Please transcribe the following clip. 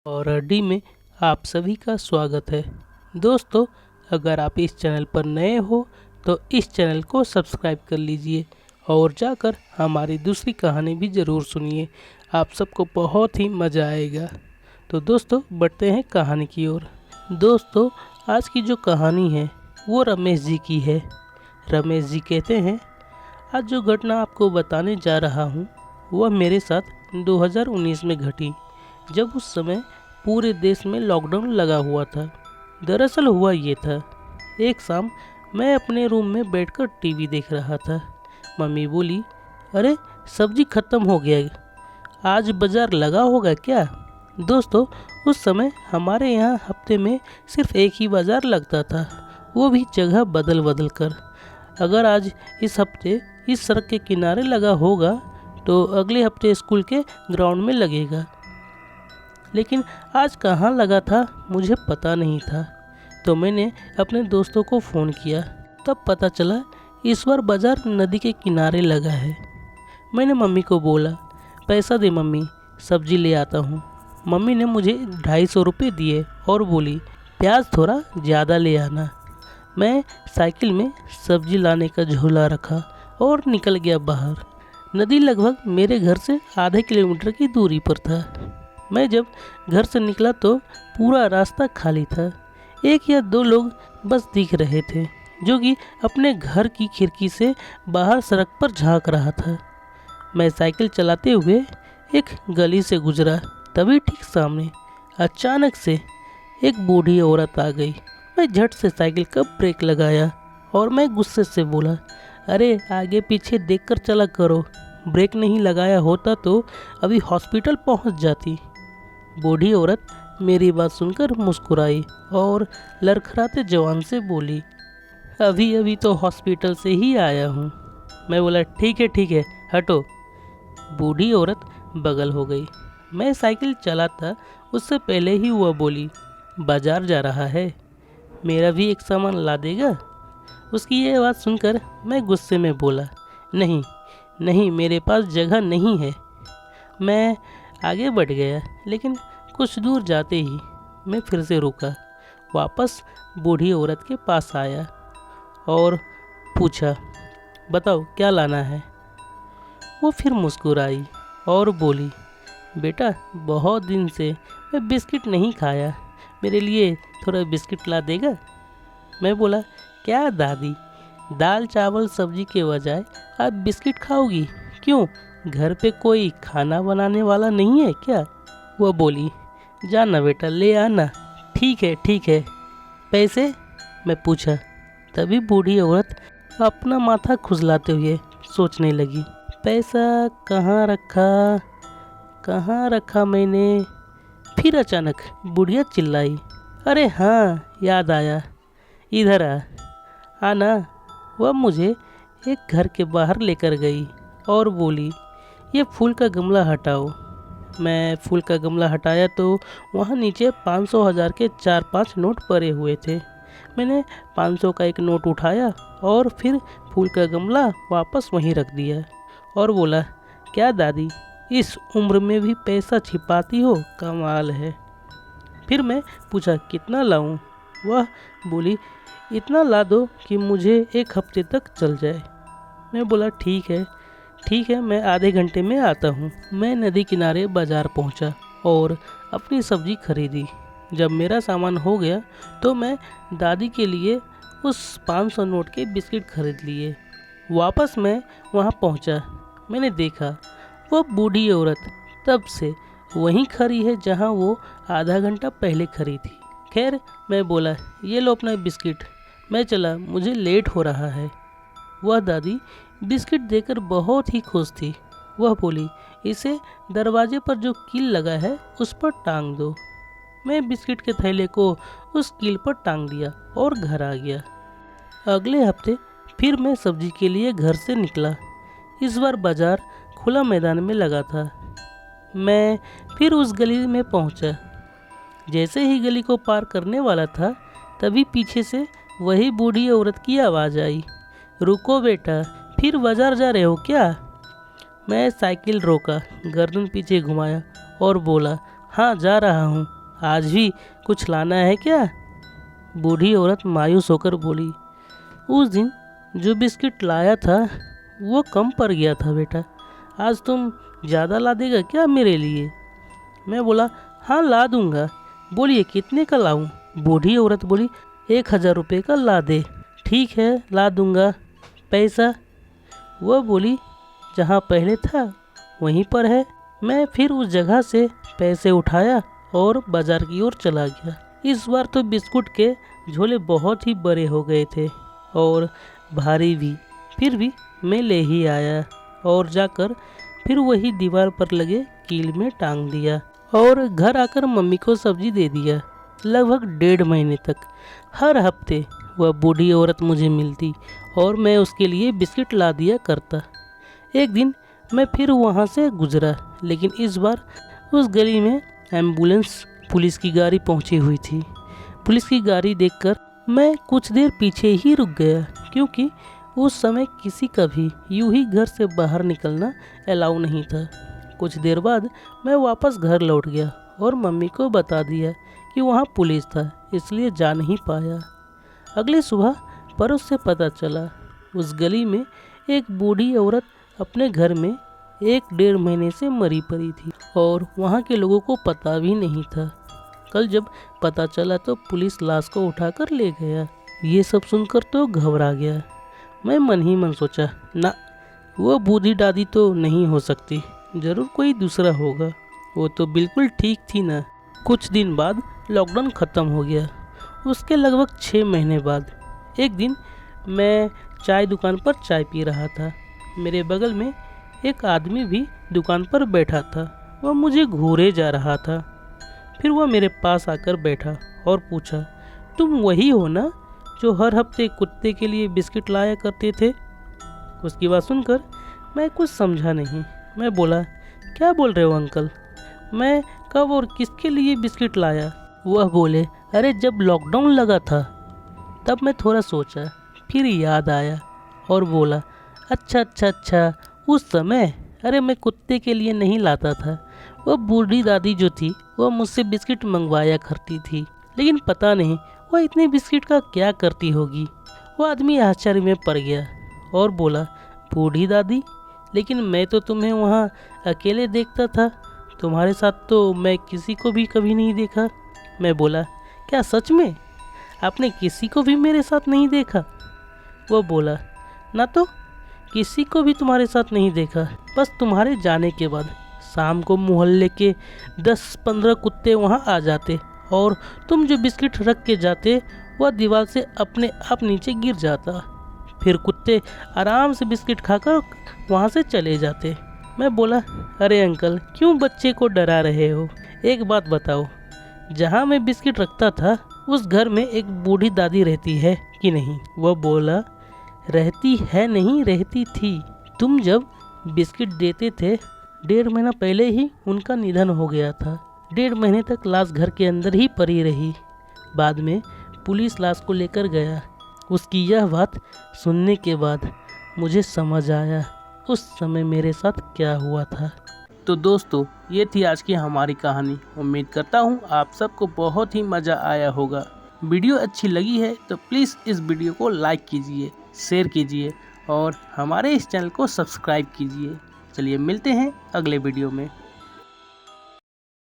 और डी में आप सभी का स्वागत है। दोस्तों, अगर आप इस चैनल पर नए हो तो इस चैनल को सब्सक्राइब कर लीजिए और जाकर हमारी दूसरी कहानी भी ज़रूर सुनिए। आप सबको बहुत ही मज़ा आएगा। तो दोस्तों, बढ़ते हैं कहानी की ओर। दोस्तों, आज की जो कहानी है वो रमेश जी की है। रमेश जी कहते हैं, आज जो घटना आपको बताने जा रहा हूँ वह मेरे साथ 2019 में घटी, जब उस समय पूरे देश में लॉकडाउन लगा हुआ था। दरअसल हुआ ये था, एक शाम मैं अपने रूम में बैठकर टीवी देख रहा था। मम्मी बोली, अरे सब्जी ख़त्म हो गया, आज बाज़ार लगा होगा क्या। दोस्तों, उस समय हमारे यहाँ हफ्ते में सिर्फ एक ही बाज़ार लगता था, वो भी जगह बदल बदल कर। अगर आज इस हफ्ते इस सड़क के किनारे लगा होगा तो अगले हफ्ते स्कूल के ग्राउंड में लगेगा। लेकिन आज कहाँ लगा था मुझे पता नहीं था, तो मैंने अपने दोस्तों को फ़ोन किया। तब पता चला इस बार बाज़ार नदी के किनारे लगा है। मैंने मम्मी को बोला, पैसा दे मम्मी, सब्जी ले आता हूँ। मम्मी ने मुझे 250 रुपये दिए और बोली, प्याज थोड़ा ज़्यादा ले आना। मैं साइकिल में सब्जी लाने का झोला रखा और निकल गया बाहर। नदी लगभग मेरे घर से आधे किलोमीटर की दूरी पर था। मैं जब घर से निकला तो पूरा रास्ता खाली था। एक या दो लोग बस दिख रहे थे, जो कि अपने घर की खिड़की से बाहर सड़क पर झांक रहा था। मैं साइकिल चलाते हुए एक गली से गुजरा, तभी ठीक सामने अचानक से एक बूढ़ी औरत आ गई। मैं झट से साइकिल का ब्रेक लगाया और मैं गुस्से से बोला, अरे आगे पीछे देखकर चला करो, ब्रेक नहीं लगाया होता तो अभी हॉस्पिटल पहुंच जाती। बूढ़ी औरत मेरी बात सुनकर मुस्कुराई और लड़खड़ाते जवान से बोली, अभी अभी तो हॉस्पिटल से ही आया हूँ। मैं बोला, ठीक है हटो। बूढ़ी औरत बगल हो गई। मैं साइकिल चलाता उससे पहले ही वह बोली, बाजार जा रहा है, मेरा भी एक सामान ला देगा। उसकी यह बात सुनकर मैं गुस्से में बोला, नहीं मेरे पास जगह नहीं है। मैं आगे बढ़ गया, लेकिन कुछ दूर जाते ही मैं फिर से रुका। वापस बूढ़ी औरत के पास आया और पूछा, बताओ क्या लाना है। वो फिर मुस्कुराई और बोली, बेटा बहुत दिन से मैं बिस्किट नहीं खाया, मेरे लिए थोड़ा बिस्किट ला देगा। मैं बोला, क्या दादी, दाल चावल सब्जी के बजाय आप बिस्किट खाओगी? क्यों, घर पे कोई खाना बनाने वाला नहीं है क्या? वह बोली, जाना बेटा ले आना। ठीक है, पैसे? मैं पूछा। तभी बूढ़ी औरत अपना माथा खुजलाते हुए सोचने लगी, पैसा कहाँ रखा मैंने। फिर अचानक बुढ़िया चिल्लाई, अरे हाँ याद आया, इधर आना। वह मुझे एक घर के बाहर लेकर गई और बोली, ये फूल का गमला हटाओ। मैं फूल का गमला हटाया तो वहाँ नीचे 500 1000 के 4-5 नोट पड़े हुए थे। मैंने 500 का एक नोट उठाया और फिर फूल का गमला वापस वहीं रख दिया और बोला, क्या दादी, इस उम्र में भी पैसा छिपाती हो, कमाल है। फिर मैं पूछा, कितना लाऊं? वह बोली, इतना ला दो कि मुझे एक हफ्ते तक चल जाए। मैं बोला, ठीक है, मैं आधे घंटे में आता हूँ। मैं नदी किनारे बाज़ार पहुँचा और अपनी सब्जी खरीदी। जब मेरा सामान हो गया तो मैं दादी के लिए उस 500 नोट के बिस्किट खरीद लिए। वापस मैं वहाँ पहुँचा। मैंने देखा वो बूढ़ी औरत तब से वहीं खड़ी है जहाँ वो आधा घंटा पहले खड़ी थी। खैर, मैं बोला, ये लो अपना बिस्किट, मैं चला, मुझे लेट हो रहा है। वह दादी बिस्किट देकर बहुत ही खुश थी। वह बोली, इसे दरवाजे पर जो कील लगा है उस पर टांग दो। मैं बिस्किट के थैले को उस कील पर टांग दिया और घर आ गया। अगले हफ्ते फिर मैं सब्जी के लिए घर से निकला। इस बार बाजार खुला मैदान में लगा था। मैं फिर उस गली में पहुंचा। जैसे ही गली को पार करने वाला था, तभी पीछे से वही बूढ़ी औरत की आवाज़ आई, रुको बेटा, फिर बाजार जा रहे हो क्या? मैं साइकिल रोका, गर्दन पीछे घुमाया और बोला, हाँ जा रहा हूँ। आज भी कुछ लाना है क्या? बूढ़ी औरत मायूस होकर बोली। उस दिन जो बिस्किट लाया था वो कम पड़ गया था बेटा, आज तुम ज़्यादा ला देगा क्या मेरे लिए? मैं बोला हाँ ला दूँगा। बोलिए कितने का लाऊं? बूढ़ी औरत बोली 1000 रुपये का ला दे। ठीक है ला दूँगा। पैसा? वह बोली जहाँ पहले था वहीं पर है। मैं फिर उस जगह से पैसे उठाया और बाजार की ओर चला गया। इस बार तो बिस्कुट के झोले बहुत ही बड़े हो गए थे और भारी भी। फिर भी मैं ले ही आया और जाकर फिर वही दीवार पर लगे कील में टांग दिया और घर आकर मम्मी को सब्जी दे दिया। लगभग 1.5 महीने तक हर हफ्ते वह बूढ़ी औरत मुझे मिलती और मैं उसके लिए बिस्किट ला दिया करता। एक दिन मैं फिर वहाँ से गुजरा, लेकिन इस बार उस गली में एम्बुलेंस पुलिस की गाड़ी पहुँची हुई थी। पुलिस की गाड़ी देखकर मैं कुछ देर पीछे ही रुक गया, क्योंकि उस समय किसी का भी यूं ही घर से बाहर निकलना अलाउ नहीं था। कुछ देर बाद मैं वापस घर लौट गया और मम्मी को बता दिया कि वहाँ पुलिस था, इसलिए जा नहीं पाया। अगली सुबह पड़ोस से पता चला उस गली में एक बूढ़ी औरत अपने घर में 1-1.5 महीने से मरी पड़ी थी और वहाँ के लोगों को पता भी नहीं था। कल जब पता चला तो पुलिस लाश को उठाकर ले गया। ये सब सुनकर तो घबरा गया। मैं मन ही मन सोचा, ना वो बूढ़ी दादी तो नहीं हो सकती, ज़रूर कोई दूसरा होगा। वो तो बिल्कुल ठीक थी ना। कुछ दिन बाद लॉकडाउन ख़त्म हो गया। उसके लगभग 6 महीने बाद एक दिन मैं चाय दुकान पर चाय पी रहा था। मेरे बगल में एक आदमी भी दुकान पर बैठा था। वह मुझे घूरे जा रहा था। फिर वह मेरे पास आकर बैठा और पूछा, तुम वही हो ना जो हर हफ्ते कुत्ते के लिए बिस्किट लाया करते थे? उसकी बात सुनकर मैं कुछ समझा नहीं। मैं बोला, क्या बोल रहे हो अंकल? मैं कब और किसके लिए बिस्किट लाया? वह बोले, अरे जब लॉकडाउन लगा था तब मैं थोड़ा सोचा, फिर याद आया और बोला, अच्छा उस समय। अरे मैं कुत्ते के लिए नहीं लाता था। वह बूढ़ी दादी जो थी वह मुझसे बिस्किट मंगवाया करती थी, लेकिन पता नहीं वह इतने बिस्किट का क्या करती होगी। वह आदमी आश्चर्य में पड़ गया और बोला, बूढ़ी दादी? लेकिन मैं तो तुम्हें वहाँ अकेले देखता था, तुम्हारे साथ तो मैं किसी को भी कभी नहीं देखा। मैं बोला, क्या सच में आपने किसी को भी मेरे साथ नहीं देखा? वह बोला, ना तो किसी को भी तुम्हारे साथ नहीं देखा। बस तुम्हारे जाने के बाद शाम को मोहल्ले के 10-15 कुत्ते वहाँ आ जाते और तुम जो बिस्किट रख के जाते वह दीवार से अपने आप नीचे गिर जाता। फिर कुत्ते आराम से बिस्किट खाकर वहाँ से चले जाते। मैं बोला, अरे अंकल क्यों बच्चे को डरा रहे हो? एक बात बताओ, जहाँ मैं बिस्किट रखता था उस घर में एक बूढ़ी दादी रहती है कि नहीं? वह बोला, रहती है नहीं, रहती थी। तुम जब बिस्किट देते थे 1.5 महीना पहले ही उनका निधन हो गया था। 1.5 महीने तक लाश घर के अंदर ही पड़ी रही। बाद में पुलिस लाश को लेकर गया। उसकी यह बात सुनने के बाद मुझे समझ आया उस समय मेरे साथ क्या हुआ था। तो दोस्तों, ये थी आज की हमारी कहानी। उम्मीद करता हूँ आप सबको बहुत ही मज़ा आया होगा। वीडियो अच्छी लगी है तो प्लीज़ इस वीडियो को लाइक कीजिए, शेयर कीजिए और हमारे इस चैनल को सब्सक्राइब कीजिए। चलिए मिलते हैं अगले वीडियो में।